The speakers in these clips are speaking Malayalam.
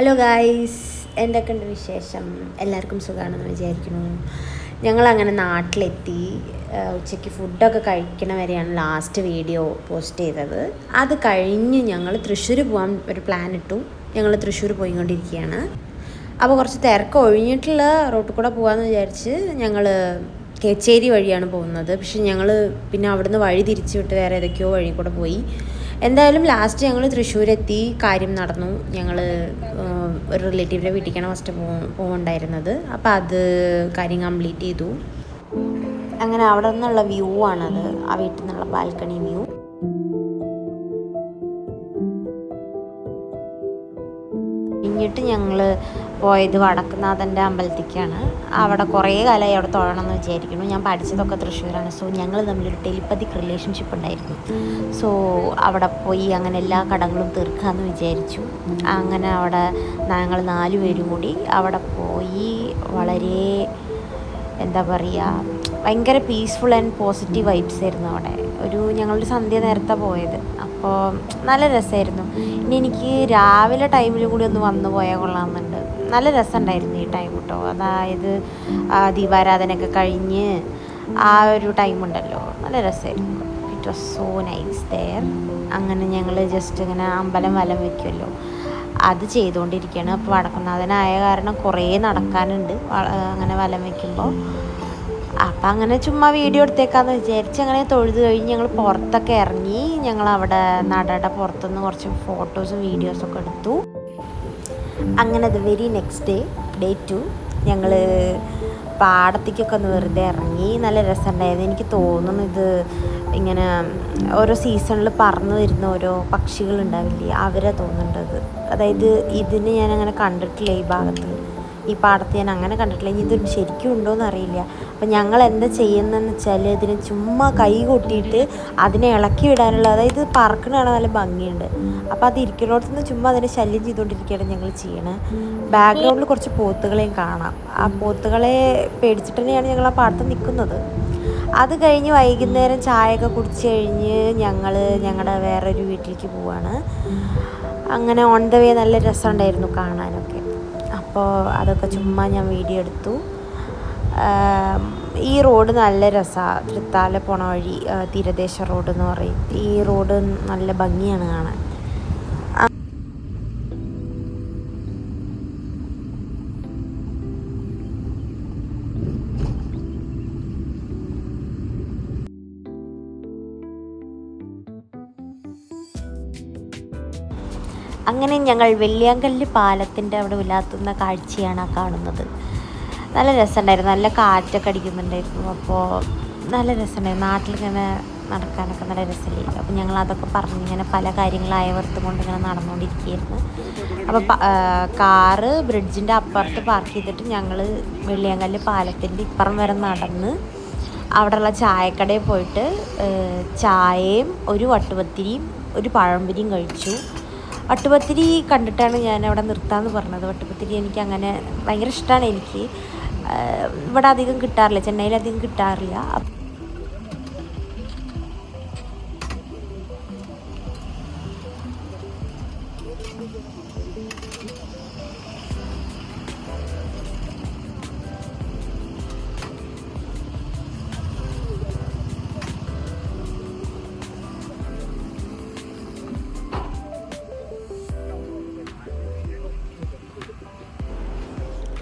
ഹലോ ഗായ്സ്, എന്തൊക്കെയുണ്ട് വിശേഷം? എല്ലാവർക്കും സുഖമാണെന്ന് വിചാരിക്കുന്നു. ഞങ്ങളങ്ങനെ നാട്ടിലെത്തി. ഉച്ചയ്ക്ക് ഫുഡൊക്കെ കഴിക്കണ വരെയാണ് ലാസ്റ്റ് വീഡിയോ പോസ്റ്റ് ചെയ്തത്. അത് കഴിഞ്ഞ് ഞങ്ങൾ തൃശ്ശൂർ പോകാൻ ഒരു പ്ലാൻ ഇട്ടു. ഞങ്ങൾ തൃശ്ശൂർ പോയിക്കൊണ്ടിരിക്കുകയാണ്. അപ്പോൾ കുറച്ച് തിരക്ക് ഒഴിഞ്ഞിട്ടുള്ള റോട്ടിൽ കൂടെ പോകാമെന്ന് വിചാരിച്ച് ഞങ്ങൾ കേച്ചേരി വഴിയാണ് പോകുന്നത്. പക്ഷെ ഞങ്ങൾ പിന്നെ അവിടുന്ന് വഴി തിരിച്ചു വിട്ട് വേറെ ഏതൊക്കെയോ വഴി കൂടെ പോയി. എന്തായാലും ലാസ്റ്റ് ഞങ്ങൾ തൃശ്ശൂരെത്തി. കാര്യം നടന്നു. ഞങ്ങൾ ഒരു റിലേറ്റീവിൻ്റെ വീട്ടിലേക്കാണ് ഫസ്റ്റ് പോകണ്ടായിരുന്നത്. അപ്പോൾ അത് കാര്യം കംപ്ലീറ്റ് ചെയ്തു. അങ്ങനെ അവിടെ നിന്നുള്ള വ്യൂ ആണത്, ആ വീട്ടിൽ നിന്നുള്ള ബാൽക്കണി വ്യൂ. കഴിഞ്ഞിട്ട് ഞങ്ങൾ പോയത് വടക്കുന്നാഥൻ്റെ അമ്പലത്തേക്കാണ്. അവിടെ കുറേ കാലമായി അവിടെ തൊഴണം എന്ന് വിചാരിക്കുന്നു. ഞാൻ പഠിച്ചതൊക്കെ തൃശ്ശൂരാണ്. സോ ഞങ്ങൾ തമ്മിലൊരു ടെലിപ്പതിക് റിലേഷൻഷിപ്പ് ഉണ്ടായിരുന്നു. സോ അവിടെ പോയി അങ്ങനെ എല്ലാ കടങ്ങളും തീർക്കാമെന്ന് വിചാരിച്ചു. അങ്ങനെ അവിടെ ഞങ്ങൾ 4 പേരും കൂടി അവിടെ പോയി. വളരെ എന്താ പറയുക, ഭയങ്കര പീസ്ഫുൾ ആൻഡ് പോസിറ്റീവ് വൈബ്സ് ആയിരുന്നു അവിടെ. ഞങ്ങളൊരു സന്ധ്യ നേരത്തെ പോയത്. അപ്പോൾ നല്ല രസമായിരുന്നു. ഇനി എനിക്ക് രാവിലെ ടൈമിൽ കൂടി ഒന്ന് വന്നു പോയാൽ കൊള്ളാമെന്നുണ്ട്. നല്ല രസമുണ്ടായിരുന്നു ഈ ടൈം കേട്ടോ. അതായത് ദീപാരാധനയൊക്കെ കഴിഞ്ഞ് ആ ഒരു ടൈമുണ്ടല്ലോ, നല്ല രസമായിരുന്നു. It was so nice there. അങ്ങനെ ഞങ്ങൾ ജസ്റ്റ് ഇങ്ങനെ അമ്പലം വലം വയ്ക്കുമല്ലോ, അത് ചെയ്തുകൊണ്ടിരിക്കുകയാണ്. അപ്പോൾ വടക്കുന്നാഥനായ കാരണം കുറേ നടക്കാനുണ്ട് അങ്ങനെ വലം വയ്ക്കുമ്പോൾ. അപ്പം അങ്ങനെ ചുമ്മാ വീഡിയോ എടുത്തേക്കാന്ന് വിചാരിച്ച് അങ്ങനെ തൊഴുത് കഴിഞ്ഞ് ഞങ്ങൾ പുറത്തൊക്കെ ഇറങ്ങി. ഞങ്ങളവിടെ നടയുടെ പുറത്തുനിന്ന് കുറച്ച് ഫോട്ടോസും വീഡിയോസൊക്കെ എടുത്തു. അങ്ങനെ ദ വെരി നെക്സ്റ്റ് ഡേ 2 ഞങ്ങൾ പാടത്തേക്കൊക്കെ ഒന്ന് വെറുതെ ഇറങ്ങി. നല്ല രസമുണ്ടായിരുന്നു. എനിക്ക് തോന്നുന്നു ഇത് ഇങ്ങനെ ഓരോ സീസണിൽ പറന്നു വരുന്ന ഓരോ പക്ഷികളുണ്ടാവില്ലേ, അവരെ തോന്നുന്നുണ്ടത്. അതായത് ഇതിന് ഞാനങ്ങനെ കണ്ടിട്ടില്ല ഈ പാടത്ത് ഞാൻ അങ്ങനെ കണ്ടിട്ടില്ല. ഇനി ഇത് ശരിക്കും ഉണ്ടോയെന്ന് അറിയില്ല. അപ്പം ഞങ്ങൾ എന്താ ചെയ്യുന്നതെന്ന് വെച്ചാൽ ഇതിന് ചുമ്മാ കൈ കൊട്ടിയിട്ട് അതിനെ ഇളക്കി വിടാനുള്ള, അതായത് പറക്കണ കാണാൻ നല്ല ഭംഗിയുണ്ട്. അപ്പോൾ അത് ഇരിക്കുന്നിടത്തുനിന്ന് ചുമ്മാ അതിനെ ശല്യം ചെയ്തുകൊണ്ടിരിക്കുകയാണ് ഞങ്ങൾ ചെയ്യണത്. ബാക്ക്ഗ്രൗണ്ടിൽ കുറച്ച് പോത്തുകളെയും കാണാം. ആ പോത്തുകളെ പേടിച്ചിട്ട് തന്നെയാണ് ഞങ്ങൾ ആ പാടത്ത് നിൽക്കുന്നത്. അത് കഴിഞ്ഞ് വൈകുന്നേരം ചായയൊക്കെ കുടിച്ച് കഴിഞ്ഞ് ഞങ്ങൾ ഞങ്ങളുടെ വേറൊരു വീട്ടിലേക്ക് പോവാണ്. അങ്ങനെ ഓൺ ദ വേ നല്ല രസമുണ്ടായിരുന്നു കാണാനൊക്കെ. അപ്പോൾ അതൊക്കെ ചുമ്മാ ഞാൻ വീഡിയോ എടുത്തു. ഈ റോഡ് നല്ല രസമാണ്. തൃത്താല പോണ വഴി തീരദേശ റോഡ് എന്ന് പറയും. ഈ റോഡ് നല്ല ഭംഗിയാണ് കാണാൻ. അങ്ങനെ ഞങ്ങൾ വെള്ളിയാങ്കല്ല് പാലത്തിൻ്റെ അവിടെ ഉലാത്തുന്ന കാഴ്ചയാണ് കാണുന്നത്. നല്ല രസമുണ്ടായിരുന്നു. നല്ല കാറ്റൊക്കെ അടിക്കുന്നുണ്ടായിരുന്നു. അപ്പോൾ നല്ല രസമുണ്ടായിരുന്നു. നാട്ടിലിങ്ങനെ നടക്കാനൊക്കെ നല്ല രസമില്ല. അപ്പോൾ ഞങ്ങൾ അതൊക്കെ പറഞ്ഞിങ്ങനെ പല കാര്യങ്ങളായവർത്തും കൊണ്ട് ഇങ്ങനെ നടന്നുകൊണ്ടിരിക്കുകയായിരുന്നു. അപ്പോൾ കാറ് ബ്രിഡ്ജിൻ്റെ അപ്പുറത്ത് പാർക്ക് ചെയ്തിട്ട് ഞങ്ങൾ വെള്ളിയാങ്കല്ല് പാലത്തിൻ്റെ ഇപ്പുറം വരെ നടന്ന് അവിടെയുള്ള ചായക്കടയിൽ പോയിട്ട് ചായയും ഒരു വട്ടുപത്തിരിയും ഒരു പഴംപൊരിയും കഴിച്ചു. വട്ടുപത്തിരി കണ്ടിട്ടാണ് ഞാൻ അവിടെ നിർത്താമെന്ന് പറഞ്ഞത്. വട്ടുപത്തിരി എനിക്ക് അങ്ങനെ ഭയങ്കര ഇഷ്ടമാണ്. എനിക്ക് ഇവിടെ അധികം കിട്ടാറില്ല, ചെന്നൈയിൽ അധികം കിട്ടാറില്ല.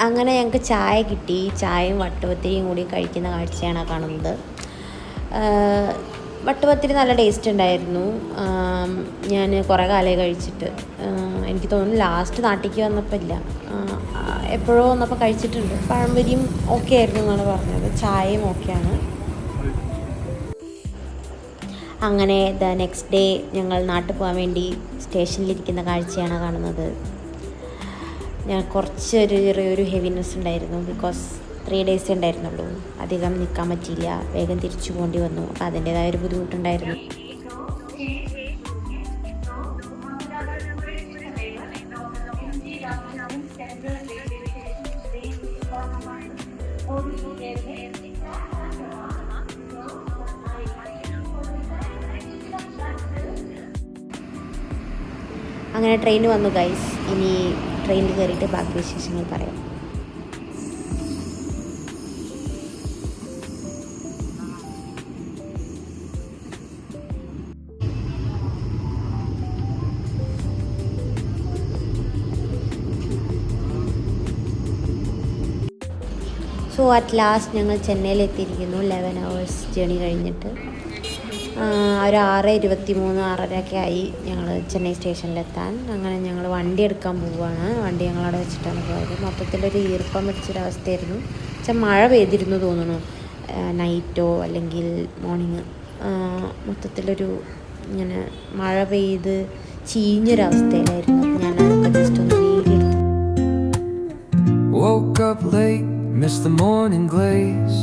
അങ്ങനെ ഞങ്ങൾക്ക് ചായ കിട്ടി. ചായയും വട്ടുപത്തിരിയും കൂടി കഴിക്കുന്ന കാഴ്ചയാണ് കാണുന്നത്. വട്ടുപത്തിരി നല്ല ടേസ്റ്റ് ഉണ്ടായിരുന്നു. ഞാൻ കുറേ കാലമായി കഴിച്ചിട്ട്. എനിക്ക് തോന്നുന്നു ലാസ്റ്റ് നാട്ടിലേക്ക് വന്നപ്പോൾ ഇല്ല, എപ്പോഴോ വന്നപ്പോൾ കഴിച്ചിട്ടുണ്ട്. പഴംപൊരിയും ഓക്കെ ആയിരുന്നു എന്നാണ് പറഞ്ഞത്. ചായയും ഓക്കെയാണ്. അങ്ങനെ ദ നെക്സ്റ്റ് ഡേ ഞങ്ങൾ നാട്ടിൽ പോകാൻ വേണ്ടി സ്റ്റേഷനിലിരിക്കുന്ന കാഴ്ചയാണ് കാണുന്നത്. ഞാൻ കുറച്ചൊരു ചെറിയൊരു ഹെവിനെസ് ഉണ്ടായിരുന്നു. ബിക്കോസ് 3 days ഉണ്ടായിരുന്നുള്ളൂ. അധികം നിൽക്കാൻ പറ്റിയില്ല. വേഗം തിരിച്ചു പോകേണ്ടി വന്നു. അപ്പോൾ അതിൻ്റേതായൊരു ബുദ്ധിമുട്ടുണ്ടായിരുന്നു. അങ്ങനെ ട്രെയിൻ വന്നു ഗൈസ്. ഇനി ട്രെയിനിൽ കയറിയിട്ട് ബാക്കി വിശേഷങ്ങൾ പറയാം. സോ അറ്റ് ലാസ്റ്റ് ഞങ്ങൾ ചെന്നൈയിലെത്തിയിരിക്കുന്നു. 11 hours ജേണി കഴിഞ്ഞിട്ട് ഒരു 6:23 6:30 ആയി ഞങ്ങൾ ചെന്നൈ സ്റ്റേഷനിലെത്താൻ. അങ്ങനെ ഞങ്ങൾ വണ്ടി എടുക്കാൻ പോവുകയാണ്. വണ്ടി ഞങ്ങളവിടെ വെച്ചിട്ടാണ് പോയത്. മൊത്തത്തിലൊരു ഈർപ്പം പിടിച്ചൊരവസ്ഥയായിരുന്നു. മഴ പെയ്തിരുന്നു തോന്നുന്നു, നൈറ്റോ അല്ലെങ്കിൽ മോർണിംഗ്. മൊത്തത്തിലൊരു ഇങ്ങനെ മഴ പെയ്ത് ചീഞ്ഞൊരവസ്ഥയിലായിരുന്നു. ഞാനതൊക്കെ ജസ്റ്റ് ഒന്ന് വീഡിയോ എടുത്തു. Woke up late, missed the morning glaze.